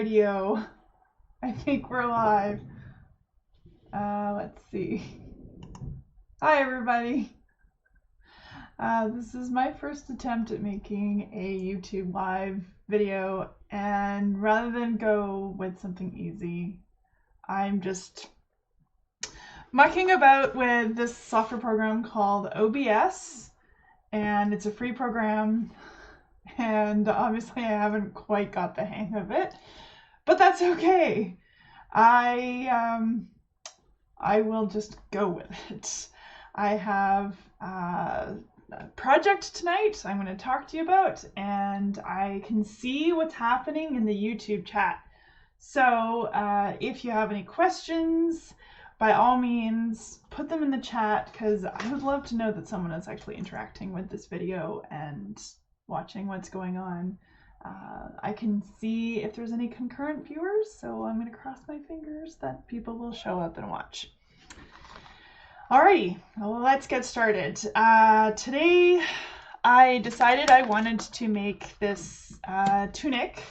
radio. I think we're live. Let's see. Hi everybody. This is my first attempt at making a YouTube live video, and rather than go with something easy, I'm just mucking about with this software program called OBS, and it's a free program, and obviously I haven't quite got the hang of it, but that's okay. I will just go with it. I have a project tonight I'm going to talk to you about, and I can see what's happening in the YouTube chat. So if you have any questions, by all means, put them in the chat, because I would love to know that someone is actually interacting with this video and watching what's going on. I can see if there's any concurrent viewers, so I'm going to cross my fingers that people will show up and watch. Alrighty, well, let's get started. Today I decided I wanted to make this tunic.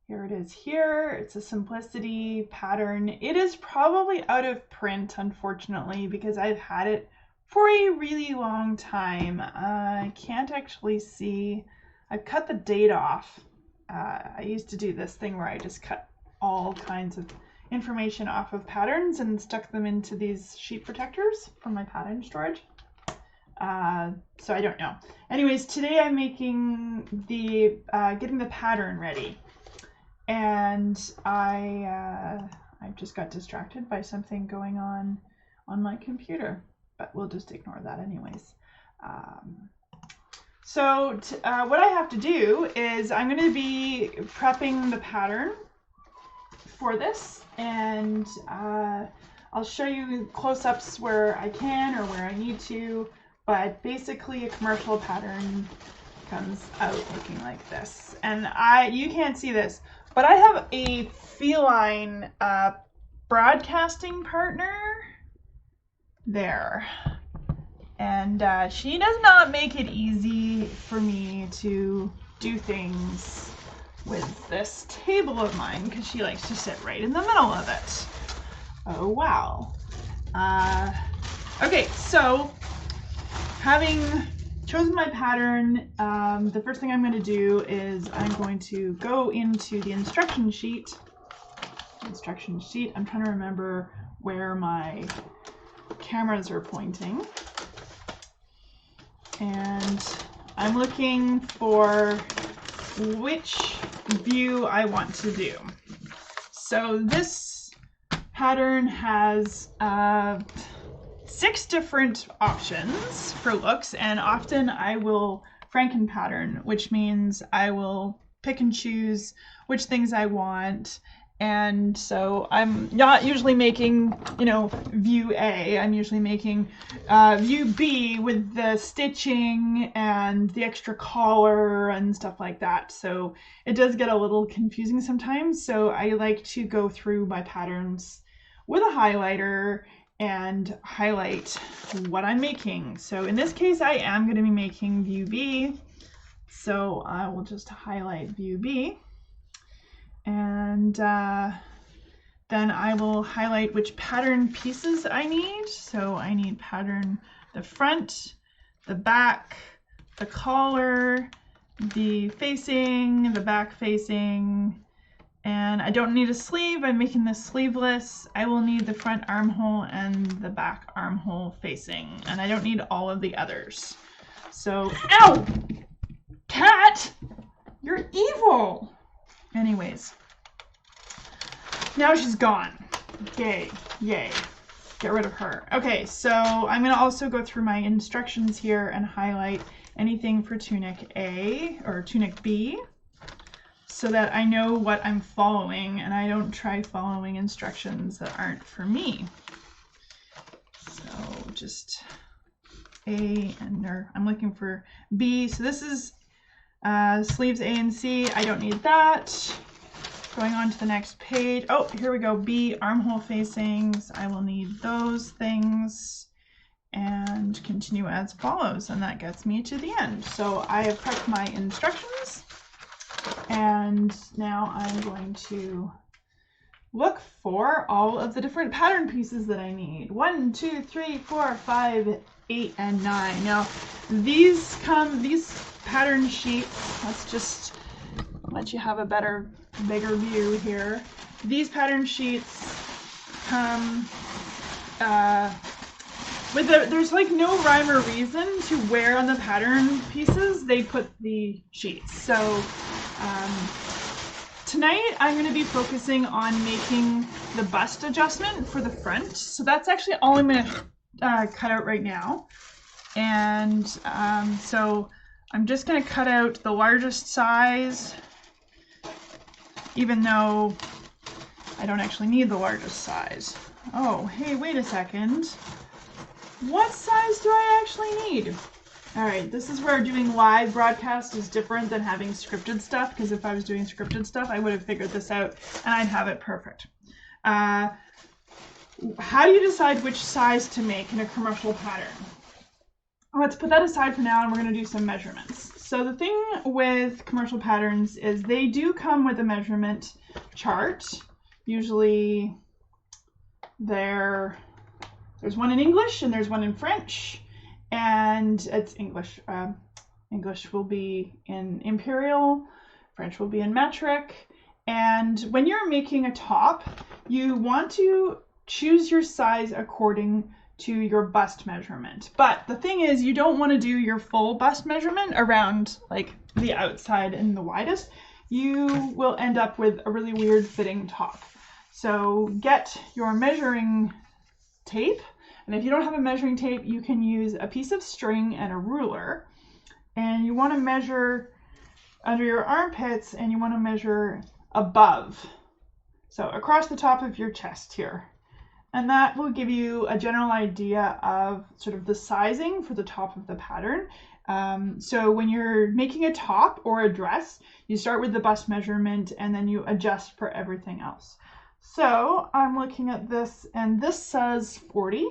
Here it is here. It's a simplicity pattern. It is probably out of print, unfortunately, because I've had it for a really long time. I can't actually see. I've cut the date off. I used to do this thing where I just cut all kinds of information off of patterns and stuck them into these sheet protectors for my pattern storage. So I don't know. Anyways, today I'm making the getting the pattern ready. And I just got distracted by something going on my computer, but we'll just ignore that anyways. So what I have to do is I'm going to be prepping the pattern for this, and I'll show you close-ups where I can or where I need to, but basically a commercial pattern comes out looking like this. And you can't see this, but I have a feline broadcasting partner there, and she does not make it easy for me to do things with this table of mine, because she likes to sit right in the middle of it. Oh wow. Okay, so having chosen my pattern, the first thing I'm going to do is I'm going to go into the instruction sheet. I'm trying to remember where my cameras are pointing. And I'm looking for which view I want to do. So this pattern has 6 different options for looks, and often I will Franken pattern, which means I will pick and choose which things I want. And so I'm not usually making, view A. I'm usually making view B with the stitching and the extra collar and stuff like that. So it does get a little confusing sometimes. So I like to go through my patterns with a highlighter and highlight what I'm making. So in this case, I am going to be making view B. So I will just highlight view B. And then I will highlight which pattern pieces I need. So I need pattern the front, the back, the collar, the facing, the back facing, and I don't need a sleeve. I'm making this sleeveless. I will need the front armhole and the back armhole facing, and I don't need all of the others. So, ow! Cat! You're evil! Anyways, now she's gone. Yay, yay. Get rid of her. Okay, so I'm going to also go through my instructions here and highlight anything for Tunic A or Tunic B so that I know what I'm following and I don't try following instructions that aren't for me. So just A and I'm looking for B. So this is sleeves A and C. I don't need that. Going on to the next page. Oh, here we go. B, armhole facings. I will need those things. And continue as follows. And that gets me to the end. So I have prepped my instructions. And now I'm going to look for all of the different pattern pieces that I need. 1, 2, 3, 4, 5, 8, and 9. Now these pattern sheets, let's just let you have a bigger view here. These pattern sheets come there's like no rhyme or reason to where on the pattern pieces they put the sheets. So tonight I'm going to be focusing on making the bust adjustment for the front. So that's actually all I'm going to cut out right now. And so I'm just going to cut out the largest size, even though I don't actually need the largest size. Oh, hey, wait a second. What size do I actually need? All right, this is where doing live broadcast is different than having scripted stuff, because if I was doing scripted stuff, I would have figured this out and I'd have it perfect. How do you decide which size to make in a commercial pattern? Let's put that aside for now, and we're going to do some measurements. So the thing with commercial patterns is they do come with a measurement chart. Usually there's one in English and there's one in French, and it's English. English will be in imperial, French will be in metric. And when you're making a top, you want to choose your size according to your bust measurement. But the thing is, you don't want to do your full bust measurement around like the outside and the widest. You will end up with a really weird fitting top. So get your measuring tape, and if you don't have a measuring tape, you can use a piece of string and a ruler. And you want to measure under your armpits, and you want to measure above, so across the top of your chest here. And that will give you a general idea of sort of the sizing for the top of the pattern. So when you're making a top or a dress, you start with the bust measurement and then you adjust for everything else. So I'm looking at this, and this says 40.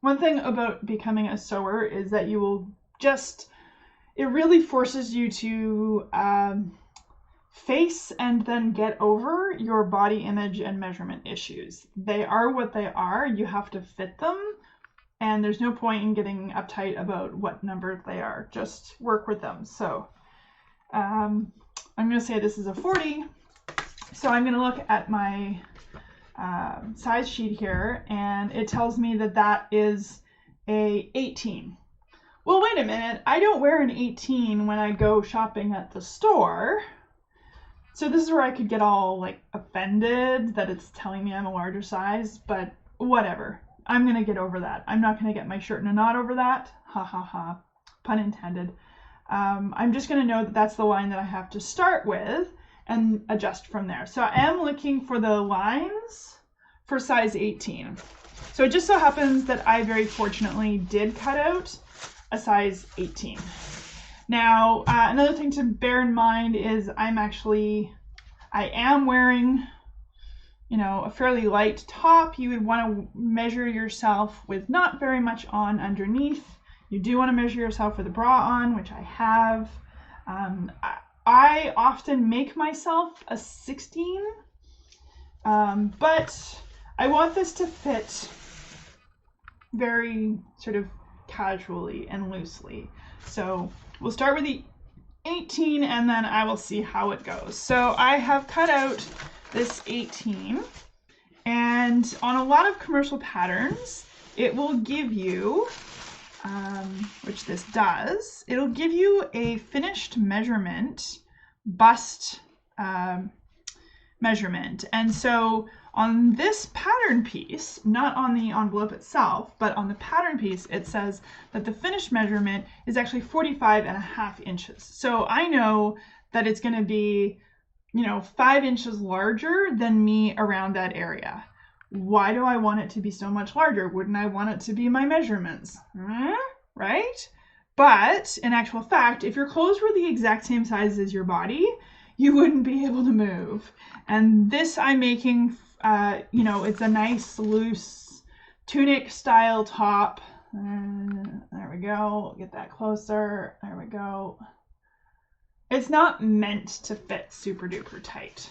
One thing about becoming a sewer is that you will it really forces you to face and then get over your body image and measurement issues. They are what they are. You have to fit them, and there's no point in getting uptight about what number they are. Just work with them. So I'm going to say this is a 40. So I'm going to look at my size sheet here, and it tells me that that is a 18. Well, wait a minute. I don't wear an 18 when I go shopping at the store. So this is where I could get all like offended that it's telling me I'm a larger size, but whatever. I'm going to get over that. I'm not going to get my shirt in a knot over that. Ha ha ha. Pun intended. I'm just going to know that that's the line that I have to start with and adjust from there. So I am looking for the lines for size 18. So it just so happens that I very fortunately did cut out a size 18. Now, another thing to bear in mind is I am wearing, a fairly light top. You would want to measure yourself with not very much on underneath. You do want to measure yourself with a bra on, which I have. I often make myself a 16, but I want this to fit very sort of casually and loosely. So we'll start with the 18 and then I will see how it goes. So I have cut out this 18, and on a lot of commercial patterns, it will give you, which this does, it'll give you a finished measurement, bust measurement. And so on this pattern piece, not on the envelope itself, but on the pattern piece, it says that the finished measurement is actually 45.5 inches. So I know that it's going to be, 5 inches larger than me around that area. Why do I want it to be so much larger? Wouldn't I want it to be my measurements? Right? But in actual fact, if your clothes were the exact same size as your body, you wouldn't be able to move. And this I'm making, it's a nice loose tunic style top. There we go. Get that closer. There we go. it's not meant to fit super duper tight.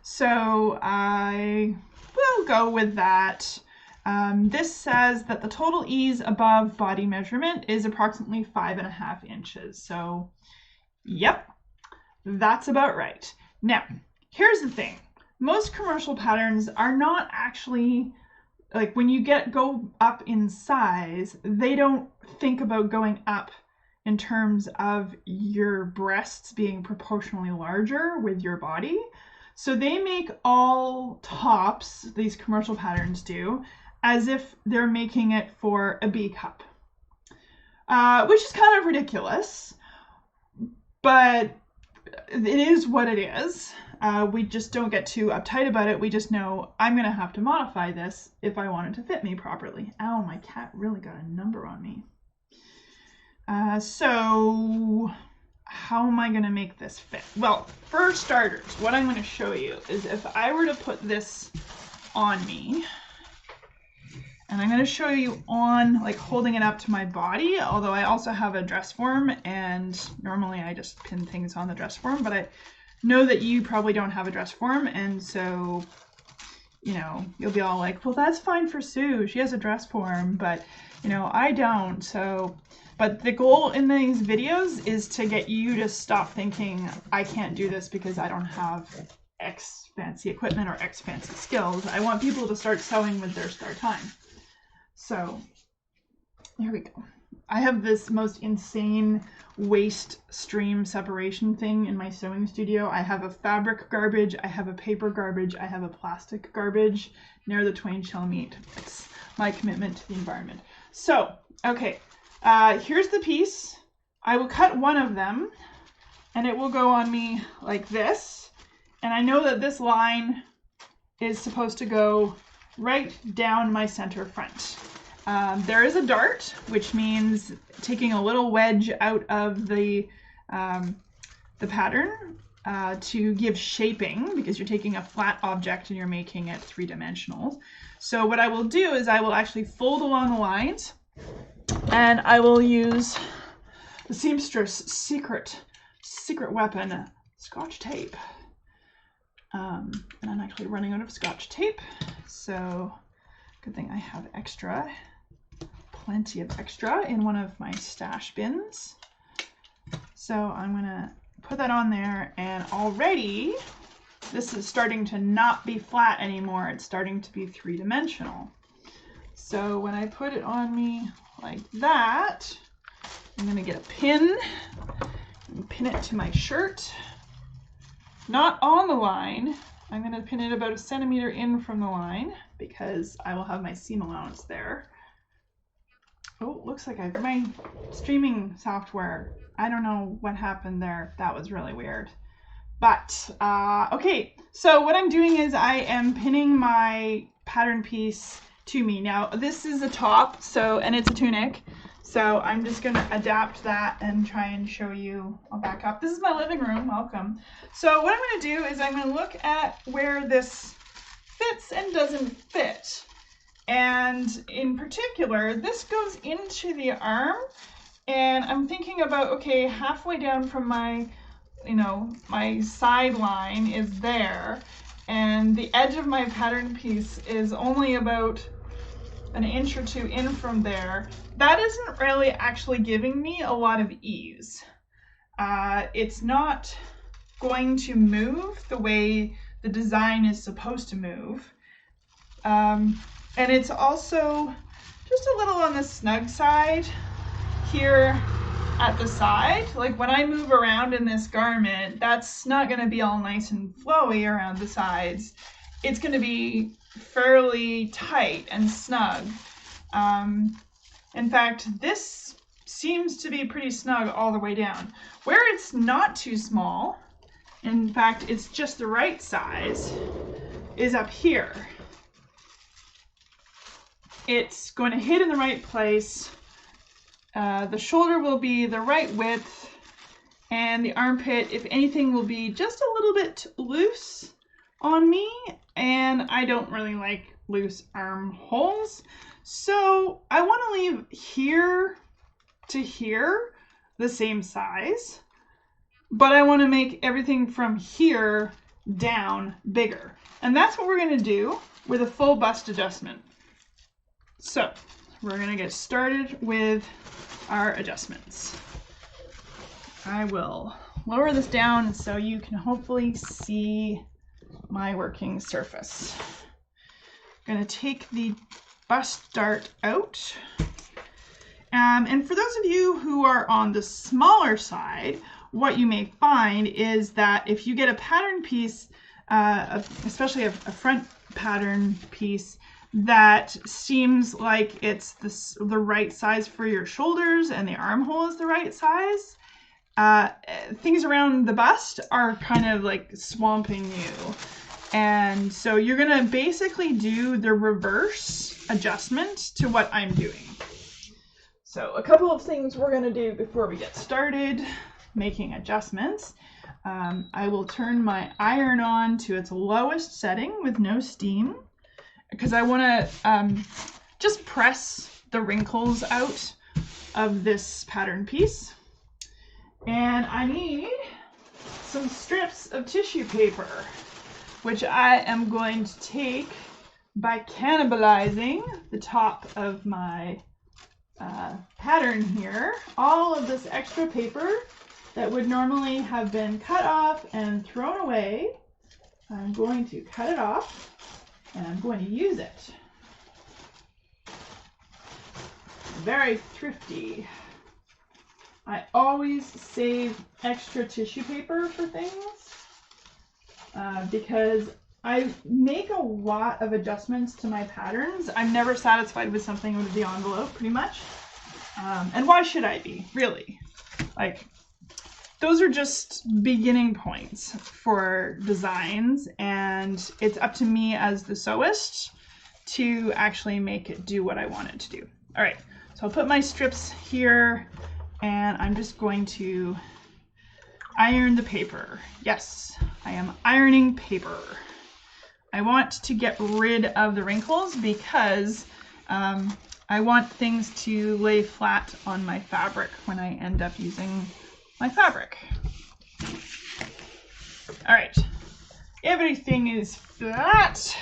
So I will go with that. This says that the total ease above body measurement is approximately 5.5 inches. So, yep, that's about right. Now, here's the thing. Most commercial patterns are not actually, like when you go up in size, they don't think about going up in terms of your breasts being proportionally larger with your body. So they make all tops, these commercial patterns do, as if they're making it for a B cup, which is kind of ridiculous, but it is what it is. We just don't get too uptight about it. We just know I'm going to have to modify this if I want it to fit me properly. Ow, my cat really got a number on me. So how am I going to make this fit? Well, for starters, what I'm going to show you is if I were to put this on me, and I'm going to show you on, like, holding it up to my body, although I also have a dress form, and normally I just pin things on the dress form, but I know that you probably don't have a dress form, and so, you know, you'll be all like, well, that's fine for Sue, she has a dress form, but, you know, I don't. So, but the goal in these videos is to get you to stop thinking, I can't do this because I don't have X fancy equipment or X fancy skills. I want people to start sewing with their spare time. So, here we go. I have this most insane waste stream separation thing in my sewing studio. I have a fabric garbage, I have a paper garbage, I have a plastic garbage. Ne'er the twain shall meet. It's my commitment to the environment. So, okay, here's the piece. I will cut one of them, and it will go on me like this. And I know that this line is supposed to go right down my center front. There is a dart, which means taking a little wedge out of the pattern to give shaping, because you're taking a flat object and you're making it three-dimensional. So what I will do is I will actually fold along the lines, and I will use the seamstress secret weapon, Scotch tape. And I'm actually running out of Scotch tape, so good thing I have extra, plenty of extra in one of my stash bins. So I'm gonna put that on there, and already this is starting to not be flat anymore. It's starting to be three-dimensional. So when I put it on me like that, I'm gonna get a pin and pin it to my shirt. Not on the line. I'm going to pin it about 1 centimeter in from the line because I will have my seam allowance there. Oh, looks like my streaming software. I don't know what happened there. That was really weird. But, okay. So what I'm doing is I am pinning my pattern piece to me. Now, this is a top, and it's a tunic. So I'm just going to adapt that and try and show you. I'll back up. This is my living room. Welcome. So what I'm going to do is I'm going to look at where this fits and doesn't fit. And in particular, this goes into the arm. And I'm thinking about, okay, halfway down from my, my side line is there. And the edge of my pattern piece is only about 1 inch or 2 in from there. That isn't really actually giving me a lot of ease. It's not going to move the way the design is supposed to move. And it's also just a little on the snug side here at the side. Like when I move around in this garment, that's not going to be all nice and flowy around the sides. It's going to be fairly tight and snug. In fact, this seems to be pretty snug all the way down. Where it's not too small, in fact, it's just the right size, is up here. It's going to hit in the right place. The shoulder will be the right width, and the armpit, if anything, will be just a little bit loose on me, and I don't really like loose armholes. So I want to leave here to here the same size. but I want to make everything from here down bigger. And that's what we're going to do with a full bust adjustment. So we're going to get started with our adjustments. I will lower this down so you can hopefully see my working surface. I'm going to take the bust dart out. And for those of you who are on the smaller side, what you may find is that if you get a pattern piece, especially a front pattern piece, that seems like it's the right size for your shoulders and the armhole is the right size, things around the bust are kind of like swamping you. And so you're going to basically do the reverse adjustment to what I'm doing. So a couple of things we're going to do before we get started making adjustments. I will turn my iron on to its lowest setting with no steam because I want to just press the wrinkles out of this pattern piece. And I need some strips of tissue paper, which I am going to take by cannibalizing the top of my pattern here. All of this extra paper that would normally have been cut off and thrown away, I'm going to cut it off and I'm going to use it. Very thrifty. I always save extra tissue paper for things because I make a lot of adjustments to my patterns. I'm never satisfied with something with the envelope, pretty much. And why should I be, really? Like, those are just beginning points for designs, and it's up to me as the sewist to actually make it do what I want it to do. All right, so I'll put my strips here, and I'm just going to iron the paper. Yes, I am ironing paper. I want to get rid of the wrinkles because I want things to lay flat on my fabric when I end up using my fabric. All right, everything is flat.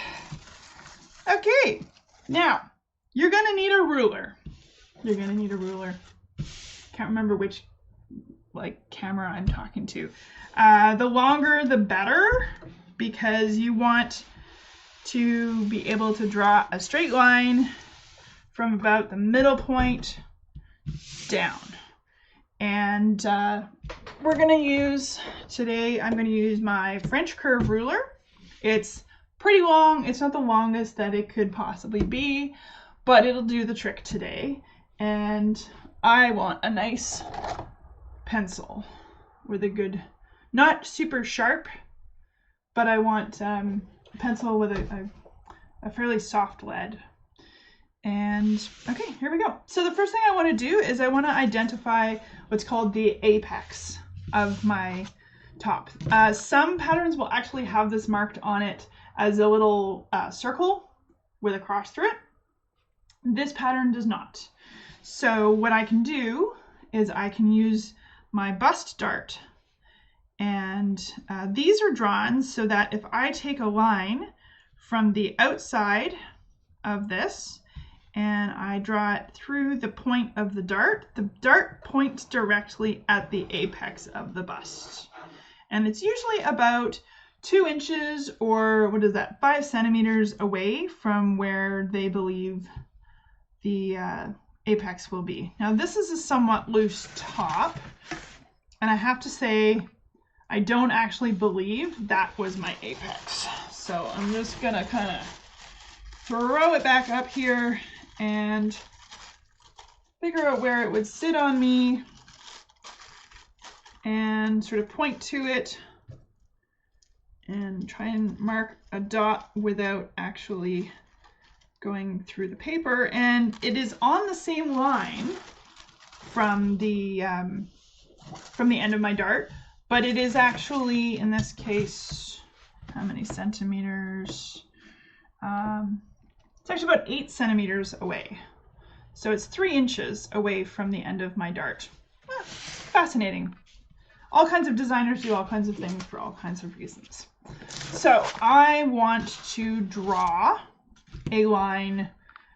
Okay, now you're gonna need a ruler. You're gonna need a ruler. Can't remember which camera I'm talking to. The longer the better, because you want to be able to draw a straight line from about the middle point down. And we're gonna use, today I'm gonna use my French curve ruler. It's pretty long. It's not the longest that it could possibly be, but it'll do the trick today. And I want a nice pencil with a good, not super sharp, but I want a pencil with a fairly soft lead. And okay, here we go. So the first thing I want to do is I want to identify what's called the apex of my top. Some patterns will actually have this marked on it as a little circle with a cross through it. This pattern does not. So what I can do is I can use my bust dart, and these are drawn so that if I take a line from the outside of this and I draw it through the point of the dart points directly at the apex of the bust. And it's usually about 2 inches, or what is that, 5 centimeters away from where they believe the apex will be. Now this is a somewhat loose top, and I have to say I don't actually believe that was my apex. So I'm just gonna kind of throw it back up here and figure out where it would sit on me and sort of point to it and try and mark a dot without actually going through the paper. And it is on the same line from the end of my dart, but it is actually, in this case, how many centimeters? It's actually about 8 centimeters away. So it's 3 inches away from the end of my dart. Fascinating. all kinds of designers do all kinds of things for all kinds of reasons. So I want to draw a line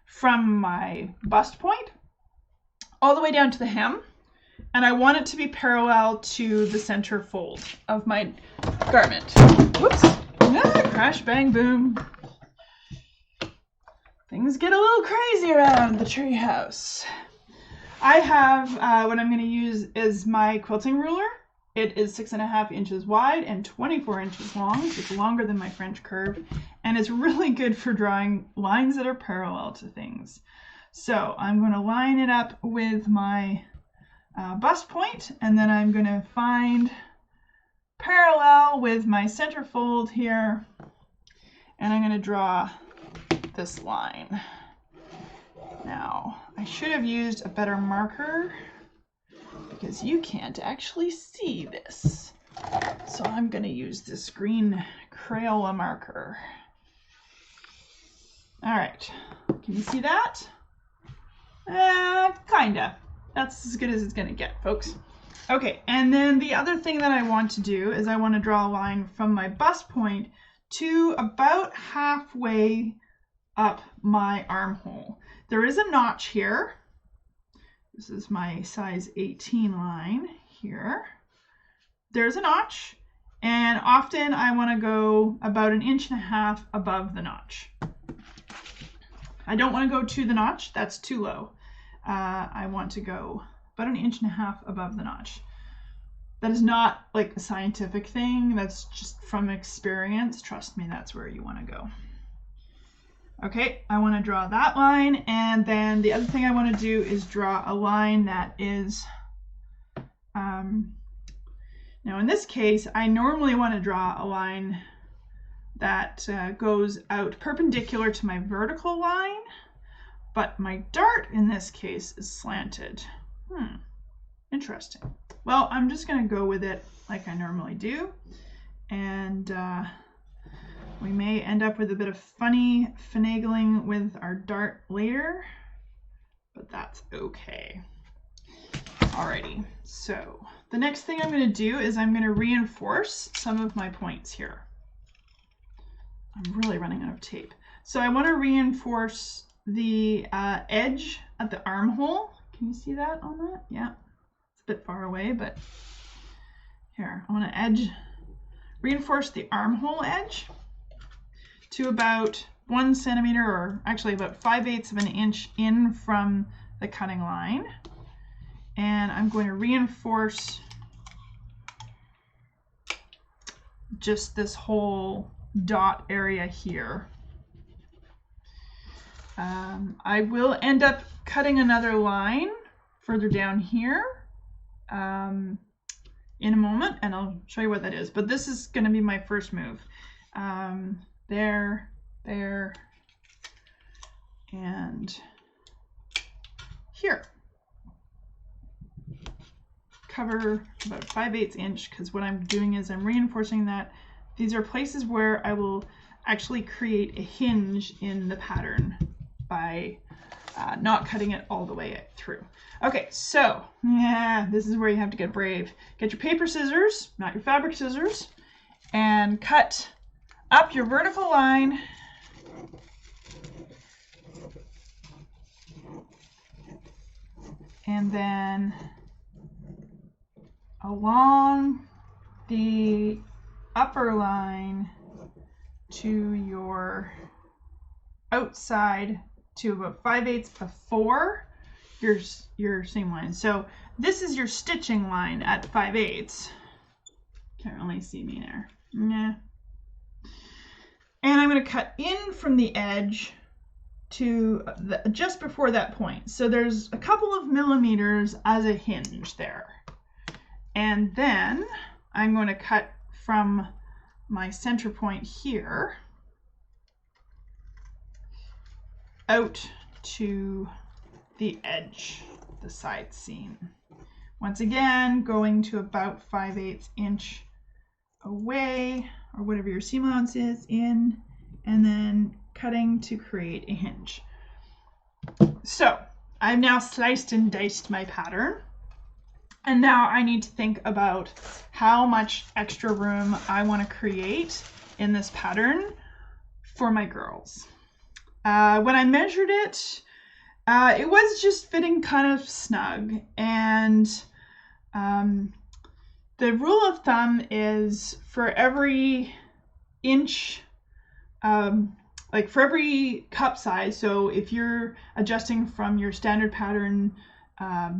from my bust point all the way down to the hem, and I want it to be parallel to the center fold of my garment. Whoops! Crash, bang, boom. Things get a little crazy around the treehouse. I have, what I'm going to use is my quilting ruler. It is 6.5 inches wide and 24 inches long. It's longer than my French curve, and it's really good for drawing lines that are parallel to things. So I'm going to line it up with my bust point, and then I'm going to find parallel with my center fold here, and I'm going to draw this line. Now, I should have used a better marker because you can't actually see this. So I'm going to use this green Crayola marker. All right, can you see that? Kinda. That's as good as it's going to get, folks. Okay, and then the other thing that I want to do is I want to draw a line from my bust point to about halfway up my armhole. There is a notch here. This is my size 18 line here. There's a notch, and often I want to go about 1.5 inches above the notch. I don't want to go to the notch, that's too low. I want to go about 1.5 inches above the notch. That is not like a scientific thing, that's just from experience. Trust me, that's where you want to go. Okay, I want to draw that line, and then the other thing I want to do is draw a line that is, now in this case, I normally want to draw a line that goes out perpendicular to my vertical line, but my dart in this case is slanted. Interesting. Well, I'm just going to go with it like I normally do, and we may end up with a bit of funny finagling with our dart later, but that's okay. Alrighty, so the next thing I'm going to do is I'm going to reinforce some of my points here. I'm really running out of tape. So I want to reinforce the edge at the armhole. Can you see that on that? Yeah, it's a bit far away, but here, I want to reinforce the armhole edge to about 1 centimeter, or actually about 5/8 of an inch in from the cutting line. And I'm going to reinforce just this whole dot area here. I will end up cutting another line further down here in a moment, and I'll show you what that is. But this is going to be my first move. There, and here. Cover about 5/8 inch, because what I'm doing is I'm reinforcing that. These are places where I will actually create a hinge in the pattern by not cutting it all the way through. Okay, so yeah, this is where you have to get brave. Get your paper scissors, not your fabric scissors, and cut up your vertical line and then along the upper line to your outside to about 5/8 before your seam line. So this is your stitching line at 5/8. Can't really see me there. Yeah. And I'm going to cut in from the edge to just before that point. So there's a couple of millimeters as a hinge there. And then I'm going to cut from my center point here out to the edge, the side seam. Once again, going to about 5/8 inch away, or whatever your seam allowance is, in, and then cutting to create a hinge. So I've now sliced and diced my pattern. And now I need to think about how much extra room I want to create in this pattern for my girls. When I measured it, it was just fitting kind of snug. And the rule of thumb is for every inch, like for every cup size, so if you're adjusting from your standard pattern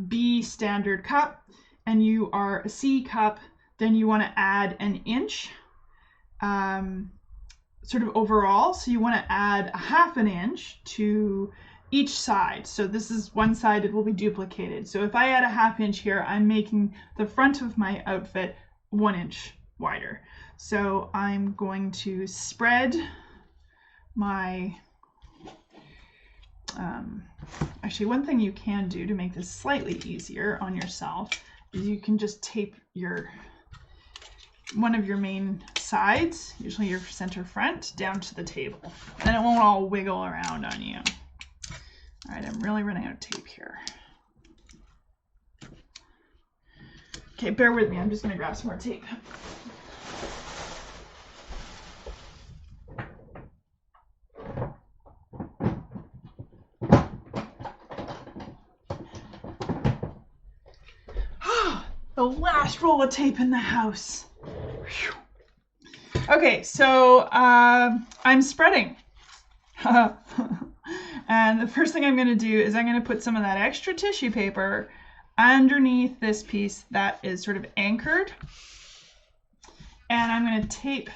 B standard cup and you are a C cup, then you want to add an inch sort of overall. So you want to add 1/2 inch to each side. So this is one side, it will be duplicated. So if I add 1/2 inch here, I'm making the front of my outfit 1 inch wider. So I'm going to spread my, actually one thing you can do to make this slightly easier on yourself is you can just tape one of your main sides, usually your center front, down to the table. Then it won't all wiggle around on you. All right, I'm really running out of tape here. Okay, bear with me. I'm just going to grab some more tape. The last roll of tape in the house. Whew. Okay, so I'm spreading. And the first thing I'm going to do is I'm going to put some of that extra tissue paper underneath this piece that is sort of anchored. And I'm going to tape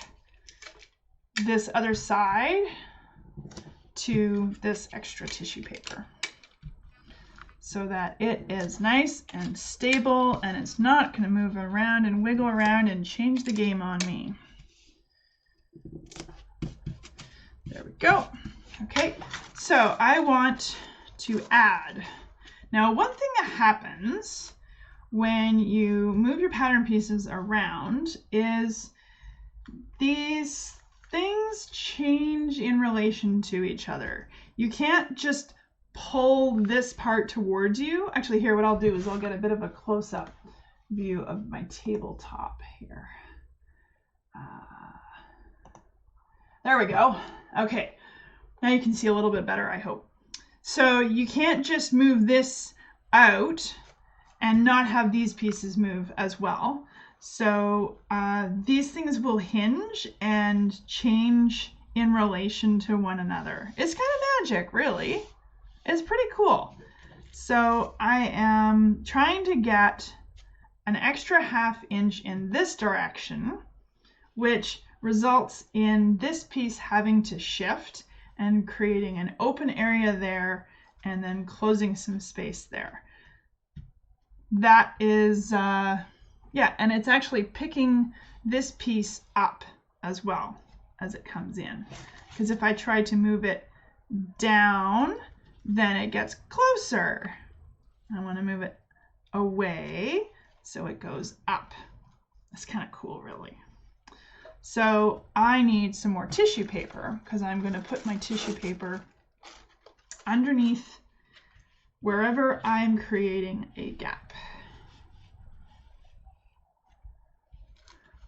this other side to this extra tissue paper so that it is nice and stable and it's not going to move around and wiggle around and change the game on me. There we go. Okay, so I want to add. Now, one thing that happens when you move your pattern pieces around is these things change in relation to each other. You can't just pull this part towards you. Actually, here, what I'll do is I'll get a bit of a close-up view of my tabletop here. There we go. Okay. Now you can see a little bit better, I hope. So you can't just move this out and not have these pieces move as well. So these things will hinge and change in relation to one another. It's kind of magic, really. It's pretty cool. So I am trying to get an extra 1/2 inch in this direction, which results in this piece having to shift and creating an open area there and then closing some space there. That is, yeah, and it's actually picking this piece up as well as it comes in. Because if I try to move it down, then it gets closer. I want to move it away so it goes up. That's kind of cool, really. So I need some more tissue paper because I'm going to put my tissue paper underneath wherever I'm creating a gap.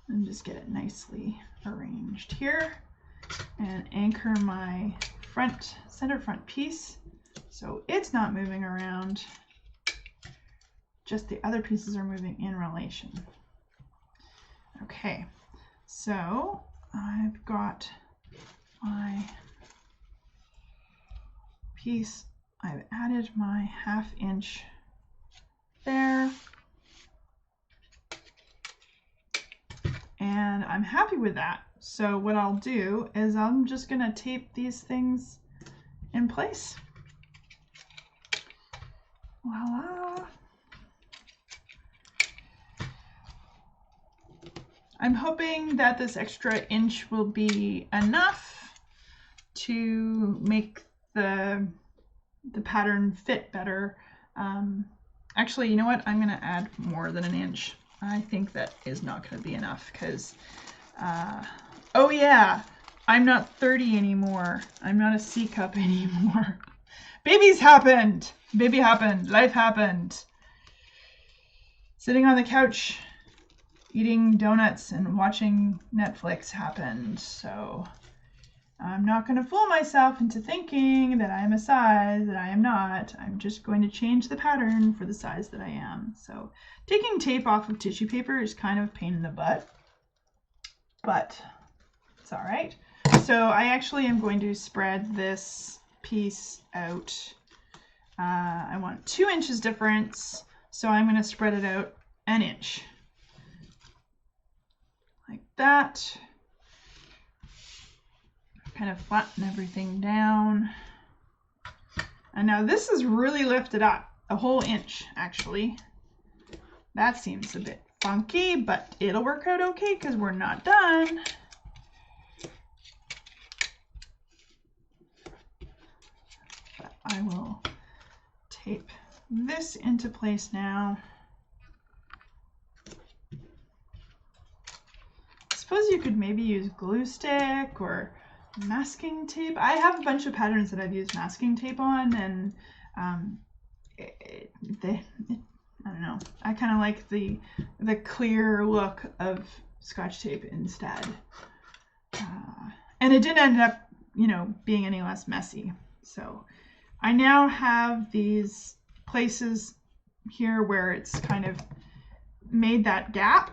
And just get it nicely arranged here and anchor my center front piece so it's not moving around. Just the other pieces are moving in relation. Okay. So I've got my piece, I've added my 1/2 inch there, and I'm happy with that. So what I'll do is I'm just going to tape these things in place. Voila! I'm hoping that this extra inch will be enough to make the pattern fit better. Actually, you know what? I'm going to add more than an inch. I think that is not going to be enough because, oh yeah, I'm not 30 anymore. I'm not a C cup anymore. Babies happened. Baby happened. Life happened. sitting on the couch eating donuts and watching Netflix happened. So I'm not going to fool myself into thinking that I am a size that I am not. I'm just going to change the pattern for the size that I am. So taking tape off of tissue paper is kind of a pain in the butt, but it's all right. So I actually am going to spread this piece out. I want 2 inches difference, so I'm going to spread it out 1 inch. Like that. Kind of flatten everything down. And now this is really lifted up, a whole inch actually. That seems a bit funky, but it'll work out okay because we're not done. But I will tape this into place now. I suppose you could maybe use glue stick or masking tape. I have a bunch of patterns that I've used masking tape on, and I don't know. I kind of like the clear look of Scotch tape instead, and it didn't end up, you know, being any less messy. So I now have these places here where it's kind of made that gap,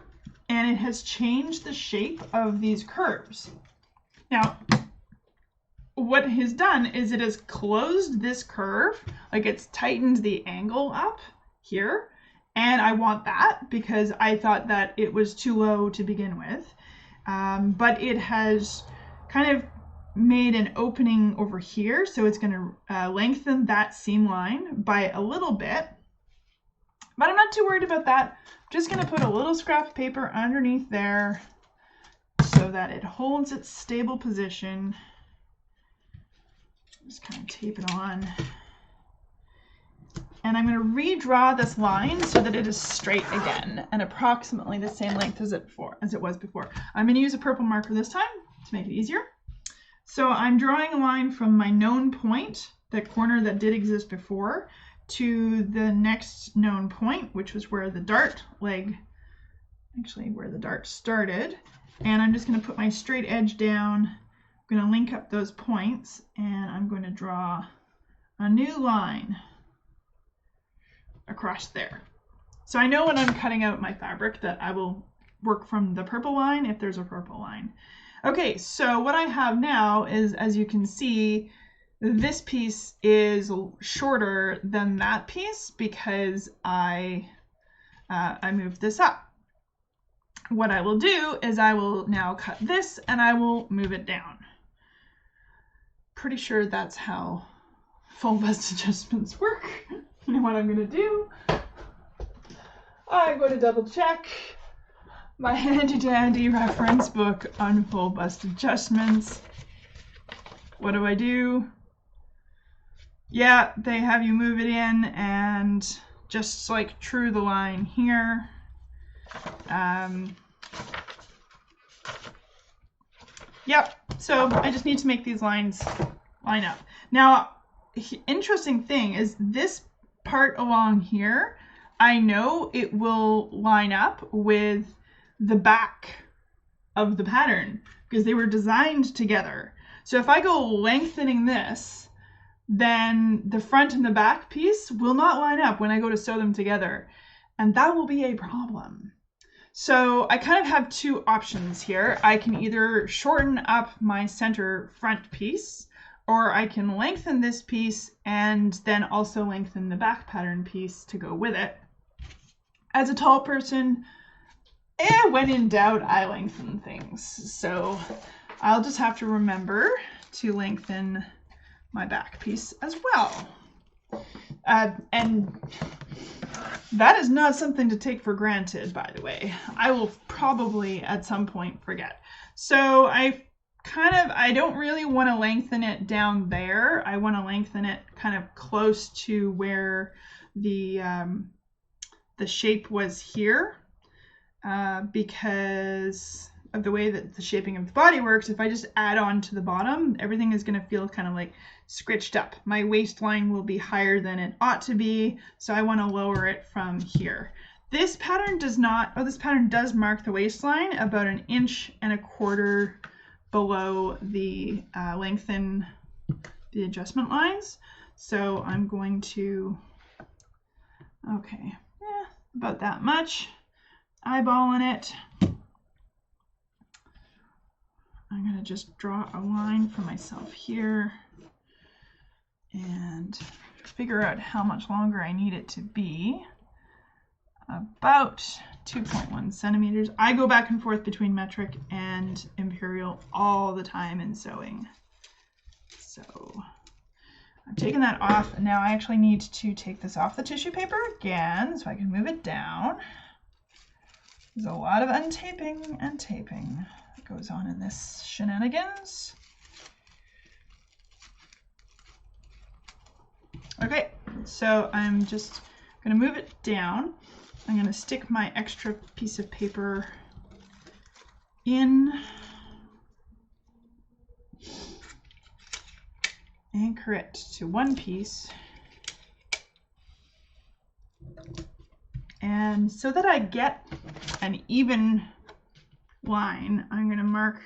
and it has changed the shape of these curves. Now, what it has done is it has closed this curve, like it's tightened the angle up here, and I want that because I thought that it was too low to begin with, but it has kind of made an opening over here, so it's going to lengthen that seam line by a little bit, but I'm not too worried about that. I'm just going to put a little scrap of paper underneath there so that it holds its stable position. Just kind of tape it on. And I'm going to redraw this line so that it is straight again and approximately the same length as it was before. I'm going to use a purple marker this time to make it easier. So I'm drawing a line from my known point, the corner that did exist before, to the next known point, which was where the dart leg, actually where the dart started. And I'm just going to put my straight edge down. I'm going to link up those points, and I'm going to draw a new line across there. So I know when I'm cutting out my fabric that I will work from the purple line if there's a purple line. Okay, so what I have now is, as you can see, this piece is shorter than that piece because I moved this up. What I will do is I will now cut this and I will move it down. Pretty sure that's how full bust adjustments work. You know what I'm going to do? I'm going to double check my handy dandy reference book on full bust adjustments. What do? Yeah, they have you move it in and just like true the line here. Yep, so I just need to make these lines line up. Now, interesting thing is this part along here, I know it will line up with the back of the pattern because they were designed together. So if I go lengthening this, then the front and the back piece will not line up when I go to sew them together, and that will be a problem. So I kind of have 2 options here. I can either shorten up my center front piece, or I can lengthen this piece and then also lengthen the back pattern piece to go with it. As a tall person, when in doubt, I lengthen things. So I'll just have to remember to lengthen my back piece as well. And that is not something to take for granted, by the way. I will probably at some point forget. So I don't really want to lengthen it down there. I want to lengthen it kind of close to where the shape was here, because of the way that the shaping of the body works. If I just add on to the bottom, everything is going to feel kind of like scritched up. My waistline will be higher than it ought to be, so I want to lower it from here. This pattern does not, this pattern does mark the waistline about 1.25 inches below the lengthen the adjustment lines. So I'm going to, okay, yeah, about that much, eyeballing it. I'm going to just draw a line for myself here and figure out how much longer I need it to be. About 2.1 centimeters. I go back and forth between metric and imperial all the time in sewing. So I'm taking that off, and now I actually need to take this off the tissue paper again so I can move it down. There's a lot of untaping and taping that goes on in this shenanigans. Okay, so I'm just going to move it down. I'm going to stick my extra piece of paper in, anchor it to one piece, and so that I get an even line, I'm going to mark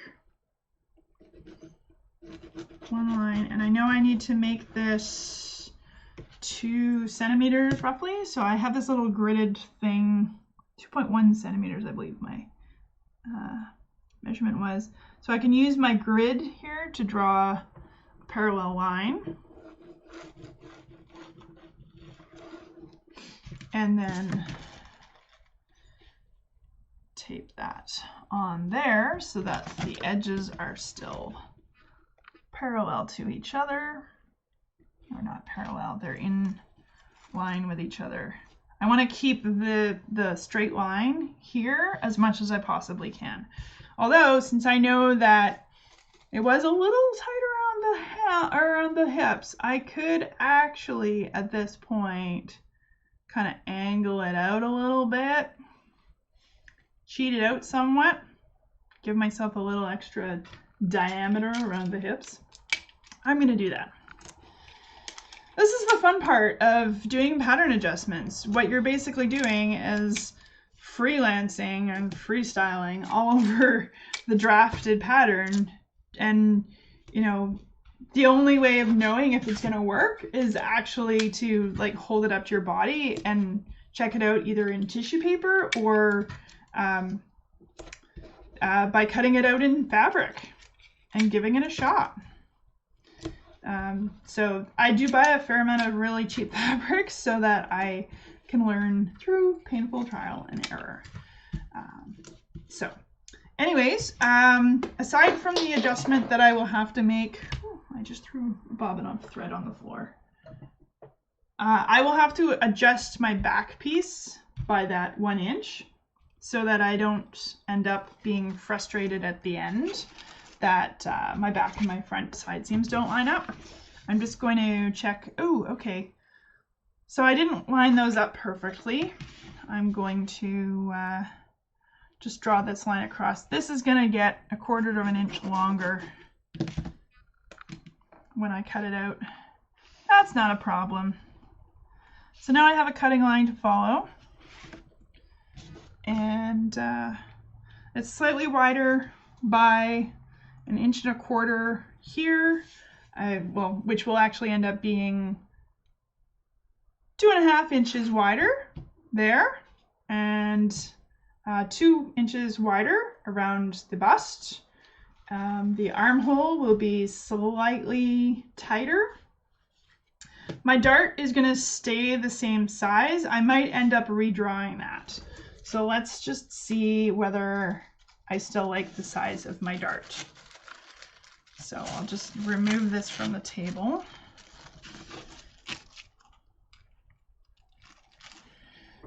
one line, and I know I need to make this 2 centimeters roughly, so I have this little gridded thing, 2.1 centimeters I believe my measurement was. So I can use my grid here to draw a parallel line, and then tape that on there so that the edges are still parallel to each other. Or not parallel, they're in line with each other. I want to keep the straight line here as much as I possibly can. Although, since I know that it was a little tight around the hips, I could actually, at this point, kind of angle it out a little bit, cheat it out somewhat, give myself a little extra diameter around the hips. I'm going to do that. This is the fun part of doing pattern adjustments. What you're basically doing is freelancing and freestyling all over the drafted pattern. And, you know, the only way of knowing if it's going to work is actually to like hold it up to your body and check it out either in tissue paper or by cutting it out in fabric and giving it a shot. So I do buy a fair amount of really cheap fabrics so that I can learn through painful trial and error. So anyways, aside from the adjustment that I will have to make, I just threw a bobbin of thread on the floor. I will have to adjust my back piece by that 1 inch so that I don't end up being frustrated at the end that my back and my front side seams don't line up. I'm just going to check. Oh, okay. So I didn't line those up perfectly. I'm going to just draw this line across. This is going to get 1/4 inch longer when I cut it out. That's not a problem. So now I have a cutting line to follow. And it's slightly wider by 1.25 inches here, well, which will actually end up being 2.5 inches wider there, and 2 inches wider around the bust. The armhole will be slightly tighter. My dart is going to stay the same size. I might end up redrawing that. So let's just see whether I still like the size of my dart. So I'll just remove this from the table.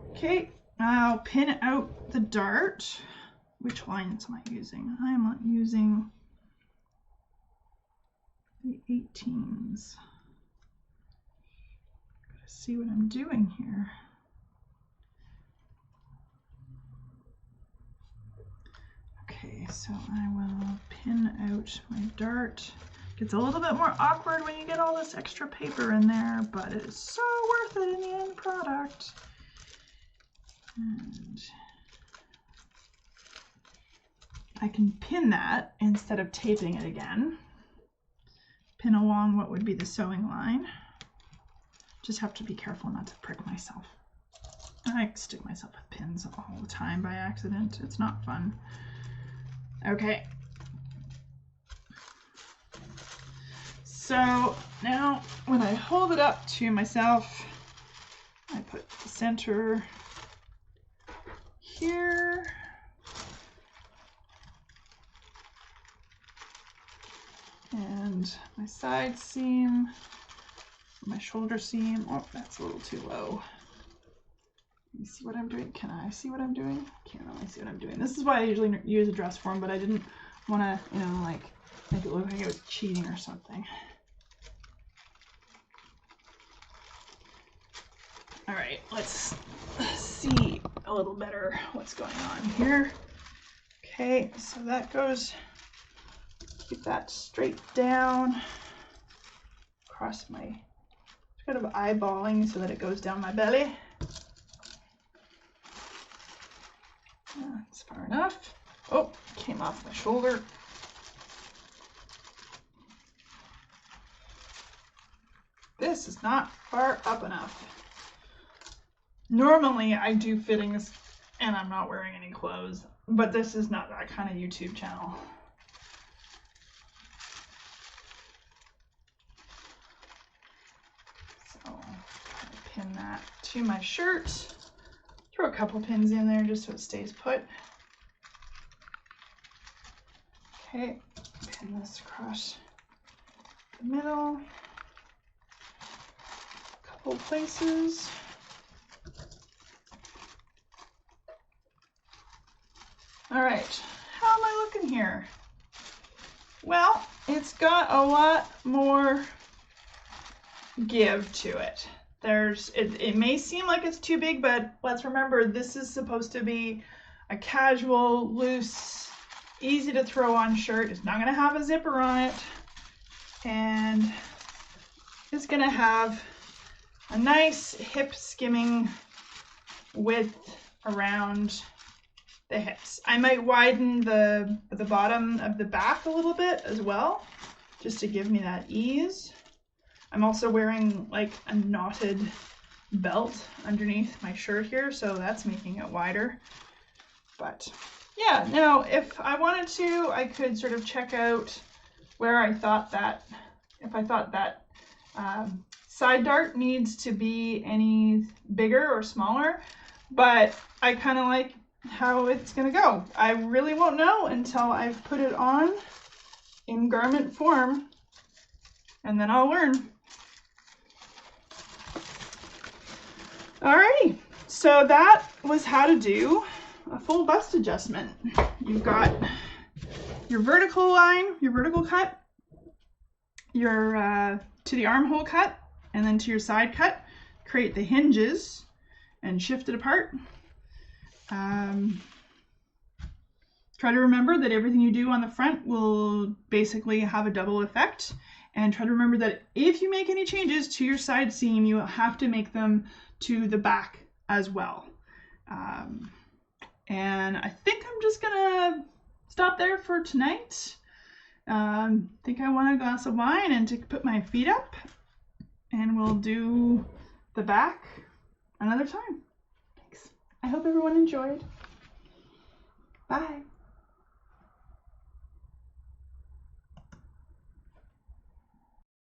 Okay, I'll pin out the dart. Which lines am I using? I am not using the 18s. Gotta see what I'm doing here. Okay, so I will pin out my dart. Gets a little bit more awkward when you get all this extra paper in there, but it is so worth it in the end product. And I can pin that instead of taping it again. Pin along what would be the sewing line. Just have to be careful not to prick myself. I stick myself with pins all the time by accident. It's not fun. Okay. So now when I hold it up to myself, I put the center here. And my side seam, my shoulder seam. Oh, that's a little too low. Let me see what I'm doing. Can I see what I'm doing? Can't really see what I'm doing. This is why I usually use a dress form, but I didn't want to, you know, like make it look like I was cheating or something. All right, let's see a little better what's going on here. Okay, so that goes, keep that straight down across my, kind of eyeballing so that it goes down my belly. That's far enough. Oh, came off my shoulder. This is not far up enough. Normally I do fittings and I'm not wearing any clothes, but this is not that kind of YouTube channel. So I pin that to my shirt. Throw a couple pins in there just so it stays put. Okay, pin this across the middle. A couple places. All right, how am I looking here? Well, it's got a lot more give to it. It may seem like it's too big, but let's remember this is supposed to be a casual, loose, easy to throw on shirt. It's not going to have a zipper on it, and it's going to have a nice hip skimming width around the hips. I might widen the bottom of the back a little bit as well, just to give me that ease. I'm also wearing like a knotted belt underneath my shirt here, so that's making it wider. But yeah, now if I wanted to, I could sort of check out where I thought that, if I thought that side dart needs to be any bigger or smaller, but I kind of like how it's gonna go. I really won't know until I've put it on in garment form, and then I'll learn. Alrighty, so that was how to do a full bust adjustment. You've got your vertical line, your vertical cut, your to the armhole cut, and then to your side cut. Create the hinges and shift it apart. Try to remember that everything you do on the front will basically have a double effect, and try to remember that if you make any changes to your side seam, you have to make them to the back as well. And I think I'm just gonna stop there for tonight. I think I want a glass of wine and to put my feet up, and we'll do the back another time. Thanks. I hope everyone enjoyed. Bye.